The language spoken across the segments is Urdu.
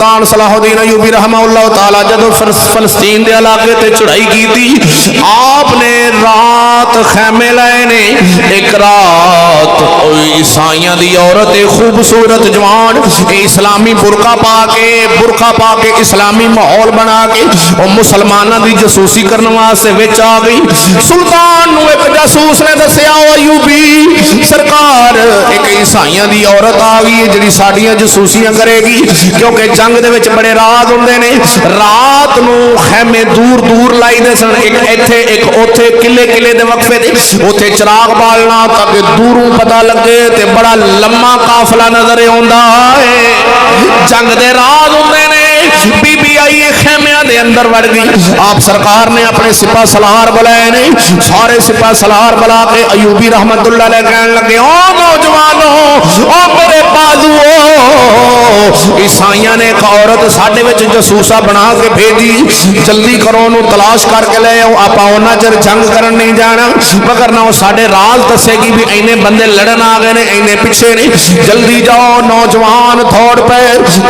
صلاح الدین ایوبی رحمہ اللہ تعالی جدو فلسطین دے علاقے تے چڑھائی کی تھی آپ نے رات خیمے لائے نے ایک رات عیسائیاں دی عورت خوبصورت جوان اسلامی برقع پا کے اسلامی ماحول بنا کے اور مسلمانہ دی جاسوسی کرنے واسطے وچ آ گئی. سلطان نو ایک جاسوس نے دسیا ایوبی سرکار ایک عیسائیاں دی عورت آ گئی جڑی ساڈیاں جاسوسیاں کرے گی کیونکہ جنگ دے وچ بڑے راز ہوندے نے. رات نو خیمے دور دور لائی دے سن ایک ایتھے ایک اوتھے قلعے دے وقفے تے اوتھے چراغ بالنا تاکہ دوروں پتہ لگے تے بڑا لمبا قافلہ نظر آوندا ہے. جنگ دے راز ہوندے نے. بی بی آئی خیمیاں دے اندر وڑ گئی. آپ سرکار نے اپنے سپاہ سالار بلائے نے. سارے سپاہ سالار بلا کے ایوبی رحمت اللہ علیہ کہنے لگے او نوجوانوں او میرے بازو عیسائیاں نے ایک عورت ساڈے وچ جاسوسا بنا کے بھیجی جلدی کرو انہوں تلاش کر کے لے آؤ آپ اونا چر جنگ کرن نہیں جانا مگر نہ وہ ساڈے راز دسے گی بھی اینے بندے لڑن آ گئے نے اینے پیچھے نہیں جلدی جاؤ. نوجوان تھوڑ پہ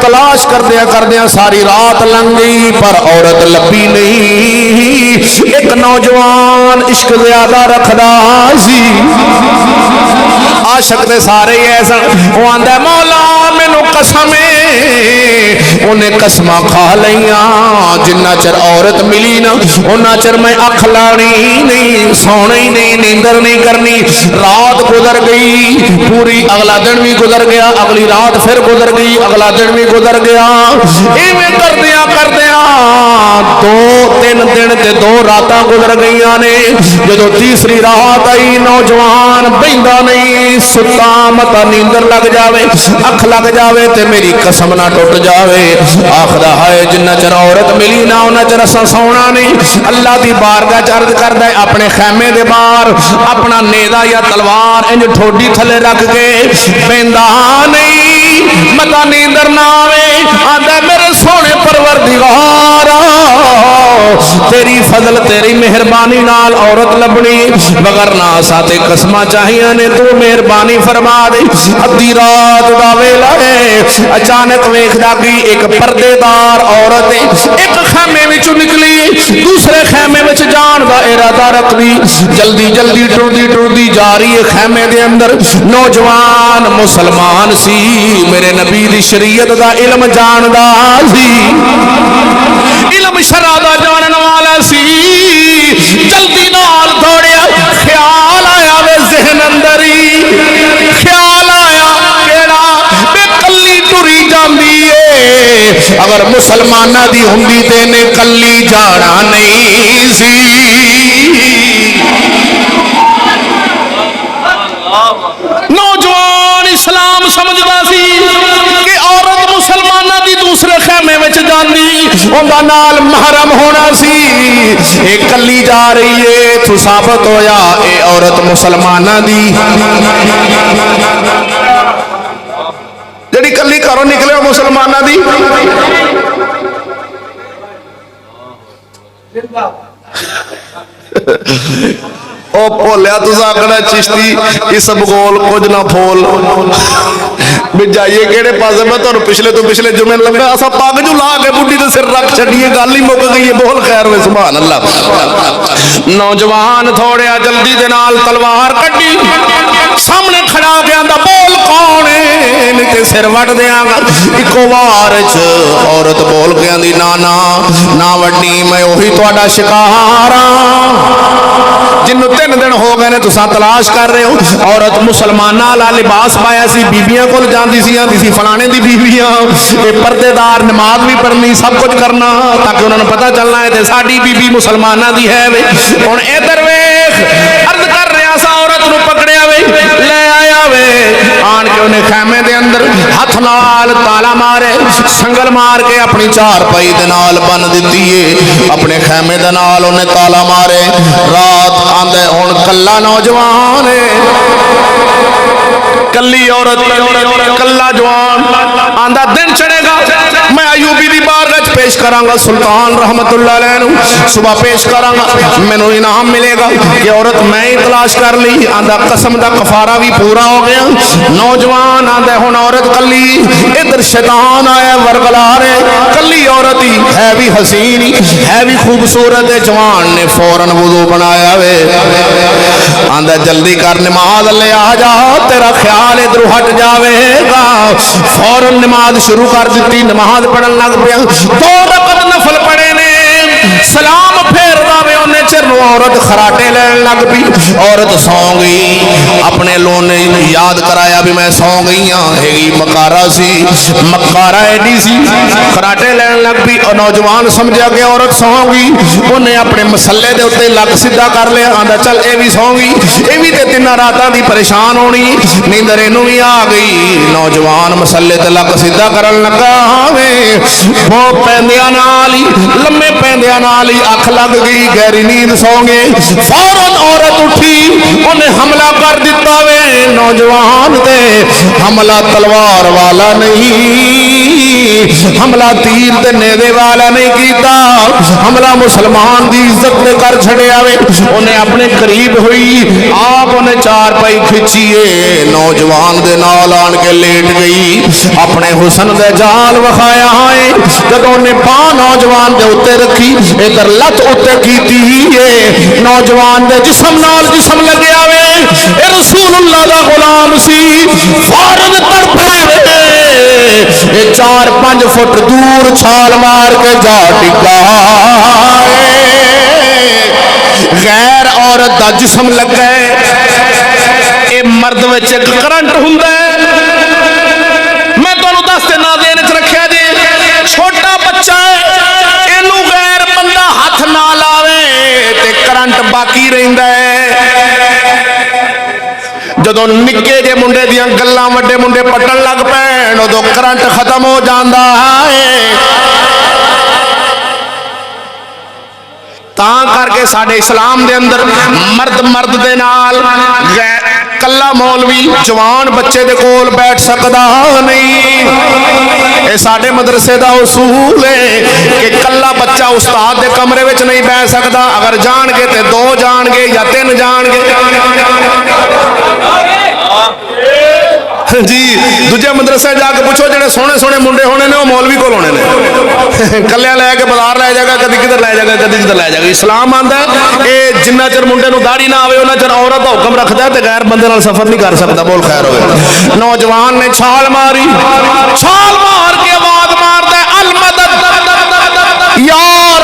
تلاش کردیا ساری رات لنگ گئی پر عورت لبھی نہیں. ایک نوجوان عشق زیادہ رکھدا سی عاشق دے سارے ایسا وہ آندا مولا مینوں قسم انہیں قسمہ کھا لیاں جنہ چر عورت ملی نا انہ چر میں اکھ لانی نہیں سونا ہی نہیں نیندر نہیں کرنی. رات گزر گئی پوری اگلا دن بھی گزر گیا اگلی رات پھر گزر گئی اگلا دن بھی گزر گیا ایویں کردیاں دو تین دن تے دو راتاں گزر گئیاں نے. جدو تیسری رات آئی نوجوان بہندا نہیں ستا متا نیندر لگ جاوے اکھ لگ جاوے تے میری قسم نہ ٹوٹ جاوے. آخر ہے جنہ چر عورت ملی نہ انہ چر اساں سونا نہیں. اللہ دی بارگاہ چرد کردا ہے اپنے خیمے دے باہر اپنا نیزہ یا تلوار انج ٹھوڈی تھلے رکھ کے بہندا نہیں متا نیندر نہ آوے آندا میرے سونے پروردگارا تیری فضل تیری مہربانی نال عورت لبنی مگر نہ ساتے قسمہ چاہیے نے تو مہربانی فرما دے. ادھی رات دا ویلا ہے اچانک ویکھدا کی ایک پردے دار عورت ایک خیمے وچوں نکلی دوسرے خیمے وچ جان دا ارادہ رکھ دی. جلدی ٹردی جا رہی ہے خیمے دے اندر. نوجوان مسلمان سی میرے نبی دی شریعت دا علم جاندا سی علم شرع دا جانن والا سی. جلدی نال دوڑیا خیال آیا وے ذہن اندر ہی خیال آیا کیڑا بے کلی ٹری جاندی ہے اگر مسلمانہ دی ہوندی تے نے کلی جانا نہیں سی. نوجوان اسلام سمجھدا سی کہ عورت مسلمانہ دی دوسرے خیمے وچ جاندی اوندا نال محرم ہونا سی. ایک کلی جا رہی ہے تو ثابت ہویا اے عورت مسلمانہ دی جڑی کلی گھروں نکلے ہو مسلمانہ دی او بولیا تسا آکھنا چشتی اس بغول کچھ نہ پھول بھی جائیے کیڑے پاسے میں تو پچھلے جمعے لگا اسا پاگ جو لا کے بڈھی دے سر رکھ چھڈیے گل ہی مک گئی ہے. بول خیر وے سبحان اللہ. نوجوان تھوڑیا جلدی دے نال تلوار کڈی سامنے کھڑا ہو کے آندا بول کون ہے نہیں تے سر وٹ دیاں گا. اکو وار وچ عورت بول کے آندی نانا نہ وڈی میں وہی تہاڈا شکار ہاں جنوں 3 دن ہو گئے نے تساں تلاش کر رہے ہو. عورت مسلمانہ والا لباس پایا سی بیبیاں کول جاندی سی فلانے دی بیویاں تے پردے دار نماز بھی پڑھنی سب کچھ کرنا تاکہ انہوں نے پتہ چلنا ہے تے ساڈی بیوی مسلمانہ دی ہے وے. ہن ادھر ویکھ عرض کر رہا سا عورت نو پکڑیا وے لے آیا وے آن کے انہیں خیمے دے اندر ہاتھ نال تالا مارے سنگل مار کے اپنی چارپائی دے نال بن دتی ہے اپنے خیمے دے نال انہیں تالا مارے. رات آندے ہن کلا نوجوان ہے کلی عورت کلا جوان آندا دن چڑھے گا میں ایوبی دی بارگاہ پیش پیش کراں سلطان رحمتullah علیہ نو صبح پیش کراں مینوں انعام ملے گا کہ عورت میں ہی تلاش کر لی آندا قسم دا کفارہ بھی پورا ہو گیا نوجوان آندا ہن عورت کلی ادھر شیطان آیا ورگلا رہے کلی عورت ہی ہے بھی حسین ہے بھی خوبصورت جوان نے فوراً وضو بنایا وے آندا جلدی کر نماز لے آ جا تیرا خیال ادھر ہٹ جاوے گا فوراً نماز شروع کر دیتی نماز پڑھن لگ پیا 2 رکعت نفل پڑھے نے سلام پھیر داوے انہیں چر نو عورت خراٹے لین لگ پی عورت سو گئی اپنے لوگ نے یاد کرایا بھی میں سو گئی ہاں مکارا سی مکارا ایڈی سی خراٹے لین لگ پی اور نوجوان سمجھا کہ عورت سو گئی انہیں اپنے مسلے دے اتے لگ سیدھا کر لیا آندا چل اے بھی سو گئی اے بھی تے 3 راتاں دی پریشان ہونی نیندر اینوں بھی آ گئی نوجوان مسلے تے لگ سیدھا کرن لگا وے وہ پیندیاں نال ہی لمے پیندیاں نال ہی اکھ لگ گئی گہری نیند سو گئے فوراً عورت اٹھی انہیں حملہ کر دیتا وے نوجوان تے حملہ تلوار والا نہیں حملہ تیر تے نیزے والا نہیں کیتا حملہ مسلمان دی عزت نے کر چھڑیا وے انہیں اپنے قریب ہوئی آپ انہیں 4 پائی کھچیے نوجوان دے نال آن کے لیٹ گئی اپنے حسن دے جال وکھایا ہے جب انہیں پاں نوجوان دے اتے رکھی ادھر لت اتے کیتی ہے نوجوان دے جسم نال جسم لگیا وے اے رسول اللہ دا غلام سی فارغ تڑپے وے 4-5 فٹ دور چھال مار کے جا ٹکا غیر عورت دا جسم لگ گئے اے مرد وچ ایک کرنٹ ہوندا ہے میں تانوں دس تے نہ دین وچ رکھیا جی چھوٹا بچہ ہے اینوں غیر بندہ ہاتھ نہ لاوے تے کرنٹ باقی رہندا ہے جدوں نکے جے منڈے دیاں گلاں وڈے منڈے پٹن لگ پین اودوں کرنٹ ختم ہو جاندا ہے تاں کر کے ساڈے اسلام دے اندر مرد دے نال کلا مولوی جوان بچے دے کول بیٹھ سکدا نہیں اے ساڈے مدرسے دا اصول ہے کہ کلا بچہ استاد دے کمرے وچ نہیں بیٹھ سکدا اگر جان گے تے 2 جان گے یا 3 جان گے جی دوجے مدرسے جا کے پوچھو جڑے سونے سونے منڈے ہونے نے وہ مولوی کول ہونے نے کلیا لے کے بازار لے جائے گا کدی کدھر لے جائے گا کدی کدھر لے جائے گا اسلام آندا ہے اے جنہ چر منڈے نو داڑھی نہ آوے انہاں چر عورت دا حکم رکھدا ہے تے غیر بندے نال سفر نہیں کر سکدا بول خیر ہوئے نوجوان نے چھال مار کے آواز ماردا ہے المدد یا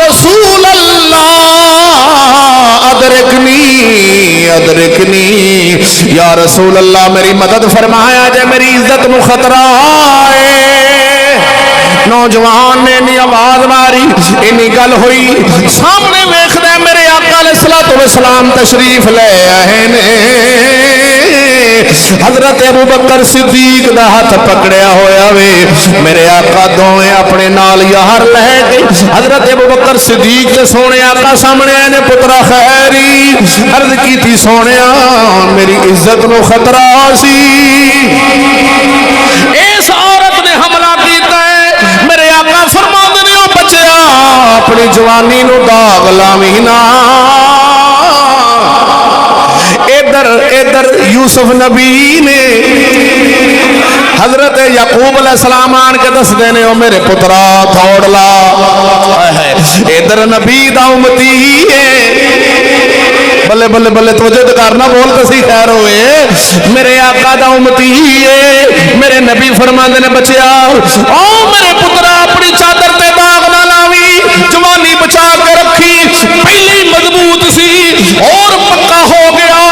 رسول اللہ ادرکنی یا رسول اللہ میری مدد فرمایا جے میری عزت نو خطرہ ہے نوجوان نے انہی آواز ماری انہی گل ہوئی سامنے ویکھدا ہے میرے آقا علیہ الصلوۃ والسلام تشریف لے آئے نے حضرت ابو بکر صدیق دا ہاتھ پکڑیا ہویا وے میرے آقا دوویں اپنے نال یار لے گئے حضرت ابو بکر صدیق دے سونے آقا سامنے آئے نے پترا خیری عرض کی تھی سونیا میری عزت نو خطرہ سی اس عورت نے حملہ کیتا ہے میرے آقا فرماندے نے او بچیا اپنی جوانی نو داغ لاویں نا ادھر یوسف نبی نے حضرت یعقوب علیہ السلام آن کے دس دینے او میرے پترا تھوڑ لا ادھر نبی دا امتی ہے بلے بلے بلے توجہ کرنا بول کسی خیر ہوئے میرے آقا دا امتی ہے میرے نبی فرماندے نے بچیا او میرے پترا اپنی چادر تے داغ نہ لاوی جوانی بچا کے رکھی پہلی مضبوط سی اور پکا ہو گیا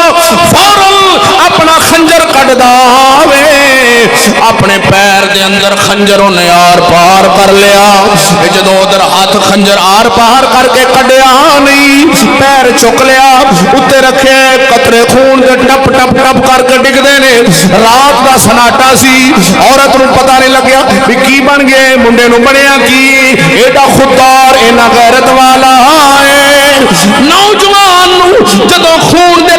فوراً اپنا خنجر کٹ داوے اپنے پیر دے اندر خنجروں نے آر پار کر لیا جدوں ادھر ہاتھ خنجر آر پار کر کے کڈیا نہیں پیر چک لیا اتے رکھے قطرے خون کے ٹپ ٹپ ٹپ کر کے ڈگدے نے رات دا سناٹا سی عورت نو پتہ نہیں لگیا بھی کی بن گئے منڈے نو بنیا کی ایڈا خوددار اینا غیرت والا ہے نوجوان نو جدوں خون دے